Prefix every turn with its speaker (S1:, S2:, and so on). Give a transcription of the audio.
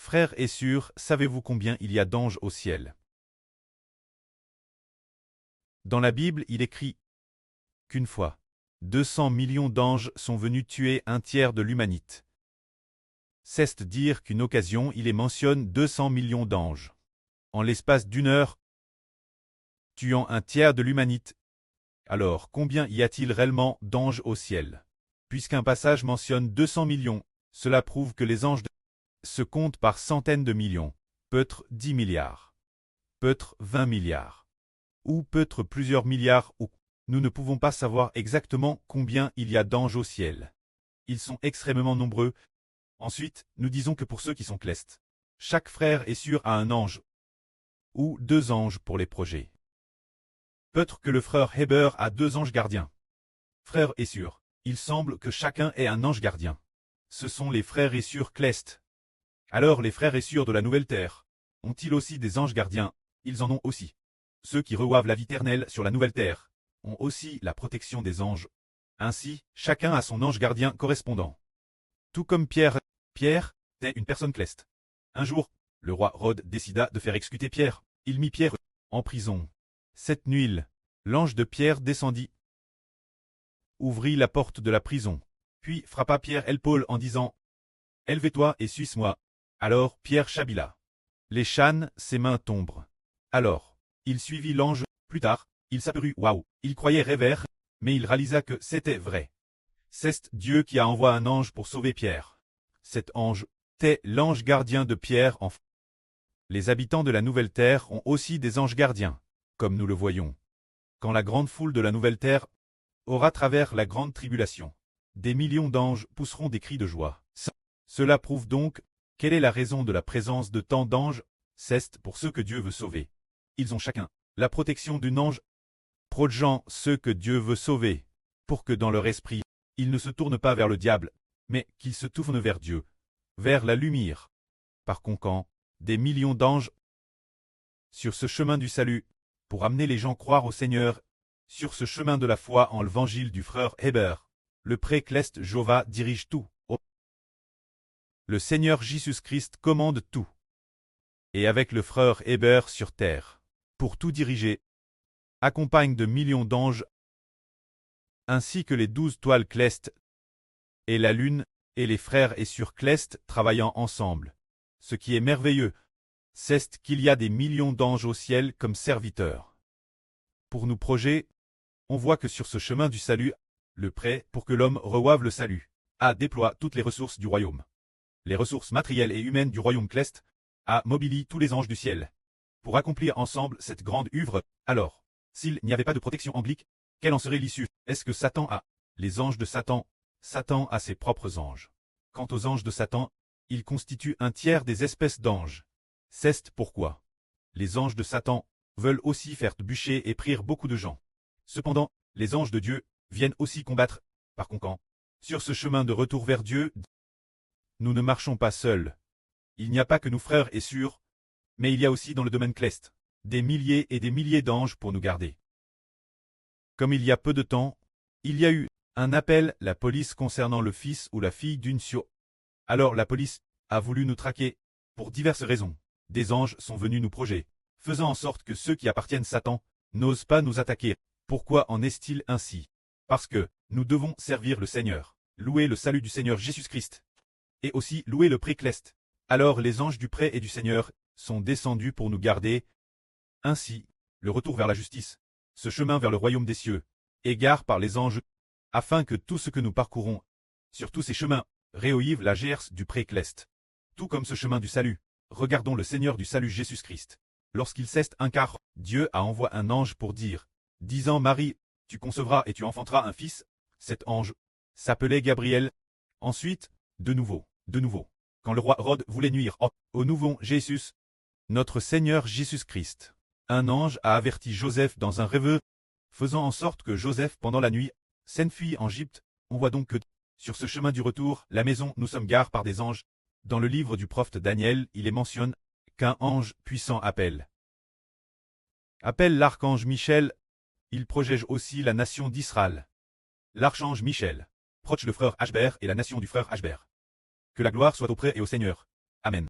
S1: Frères et sœurs, savez-vous combien il y a d'anges au ciel? Dans la Bible, il écrit qu'une fois, 200 millions d'anges sont venus tuer un tiers de l'humanité. C'est dire qu'une occasion, il les mentionne 200 millions d'anges. En l'espace d'une heure, tuant un tiers de l'humanité. Alors, combien y a-t-il réellement d'anges au ciel? Puisqu'un passage mentionne 200 millions, cela prouve que les anges se comptent par centaines de millions, peut-être 10 milliards, peut-être 20 milliards, ou peut-être plusieurs milliards, ou nous ne pouvons pas savoir exactement combien il y a d'anges au ciel. Ils sont extrêmement nombreux. Ensuite, nous disons que pour ceux qui sont célestes, chaque frère et sœur a un ange, ou 2 anges pour les projets. Peut-être que le frère Heber a 2 anges gardiens. Frères et sœurs, il semble que chacun ait un ange gardien. Ce sont les frères et sœurs célestes. Alors les frères et sœurs de la nouvelle terre ont-ils aussi des anges gardiens? Ils en ont aussi. Ceux qui reçoivent la vie éternelle sur la nouvelle terre ont aussi la protection des anges. Ainsi, chacun a son ange gardien correspondant. Tout comme Pierre est une personne céleste. Un jour, le roi Hérode décida de faire exécuter Pierre. Il mit Pierre en prison. Cette nuit, l'ange de Pierre descendit, ouvrit la porte de la prison, puis frappa Pierre et Paul en disant « Élevez-toi et suis-moi ». Alors Pierre chabila. Les chânes, ses mains tombent. Alors, il suivit l'ange. Plus tard, il s'aperçut, waouh, il croyait rêver, mais il réalisa que c'était vrai. C'est Dieu qui a envoyé un ange pour sauver Pierre. Cet ange était l'ange gardien de Pierre en Les habitants de la nouvelle terre ont aussi des anges gardiens, comme nous le voyons. Quand la grande foule de la nouvelle terre aura travers la grande tribulation, des millions d'anges pousseront des cris de joie. Cela prouve donc quelle est la raison de la présence de tant d'anges. C'est pour ceux que Dieu veut sauver. Ils ont chacun la protection d'un ange, protégeant ceux que Dieu veut sauver, pour que dans leur esprit, ils ne se tournent pas vers le diable, mais qu'ils se tournent vers Dieu, vers la lumière. Par conséquent, des millions d'anges sur ce chemin du salut, pour amener les gens à croire au Seigneur, sur ce chemin de la foi en l'évangile du frère Heber, le pré-céleste Jéhovah dirige tout. Le Seigneur Jésus-Christ commande tout. Et avec le frère Heber sur terre, pour tout diriger, accompagne de millions d'anges, ainsi que les 12 toiles célestes, et la lune, et les frères et sœurs célestes travaillant ensemble. Ce qui est merveilleux, c'est qu'il y a des millions d'anges au ciel comme serviteurs. Pour nous projets, on voit que sur ce chemin du salut, le prêt pour que l'homme reçoive le salut, déploie toutes les ressources du royaume. Les ressources matérielles et humaines du royaume céleste, mobilise tous les anges du ciel. Pour accomplir ensemble cette grande œuvre, alors, s'il n'y avait pas de protection angélique, quelle en serait l'issue? Est-ce que Satan a les anges de Satan? Satan a ses propres anges. Quant aux anges de Satan, ils constituent un tiers des espèces d'anges. C'est pourquoi les anges de Satan veulent aussi faire bûcher et prier beaucoup de gens. Cependant, les anges de Dieu viennent aussi combattre. Par conséquent, sur ce chemin de retour vers Dieu, nous ne marchons pas seuls. Il n'y a pas que nous frères et sœurs, mais il y a aussi dans le domaine céleste des milliers et des milliers d'anges pour nous garder. Comme il y a peu de temps, il y a eu un appel la police concernant le fils ou la fille d'une sœur. Alors la police a voulu nous traquer, pour diverses raisons. Des anges sont venus nous projeter, faisant en sorte que ceux qui appartiennent à Satan n'osent pas nous attaquer. Pourquoi en est-il ainsi? Parce que nous devons servir le Seigneur, louer le salut du Seigneur Jésus-Christ, et aussi louer le pré céleste. Alors les anges du pré et du Seigneur sont descendus pour nous garder. Ainsi, le retour vers la justice, ce chemin vers le royaume des cieux, égare par les anges, afin que tout ce que nous parcourons, sur tous ces chemins, réoïve la gerce du pré céleste. Tout comme ce chemin du salut, regardons le Seigneur du salut Jésus-Christ. Lorsqu'il cesse un quart, Dieu a envoyé un ange pour dire, disant Marie, tu concevras et tu enfanteras un fils. Cet ange s'appelait Gabriel. Ensuite, de nouveau, quand le roi Hérode voulait nuire au nouveau Jésus, notre Seigneur Jésus-Christ, un ange a averti Joseph dans un rêve, faisant en sorte que Joseph, pendant la nuit, s'enfuit en Égypte. On voit donc que, sur ce chemin du retour, la maison, nous sommes gardés par des anges. Dans le livre du prophète Daniel, il est mentionné qu'un ange puissant appelle l'archange Michel. Il protège aussi la nation d'Israël. L'archange Michel protège le frère Ashber et la nation du frère Ashber. Que la gloire soit auprès et au Seigneur. Amen.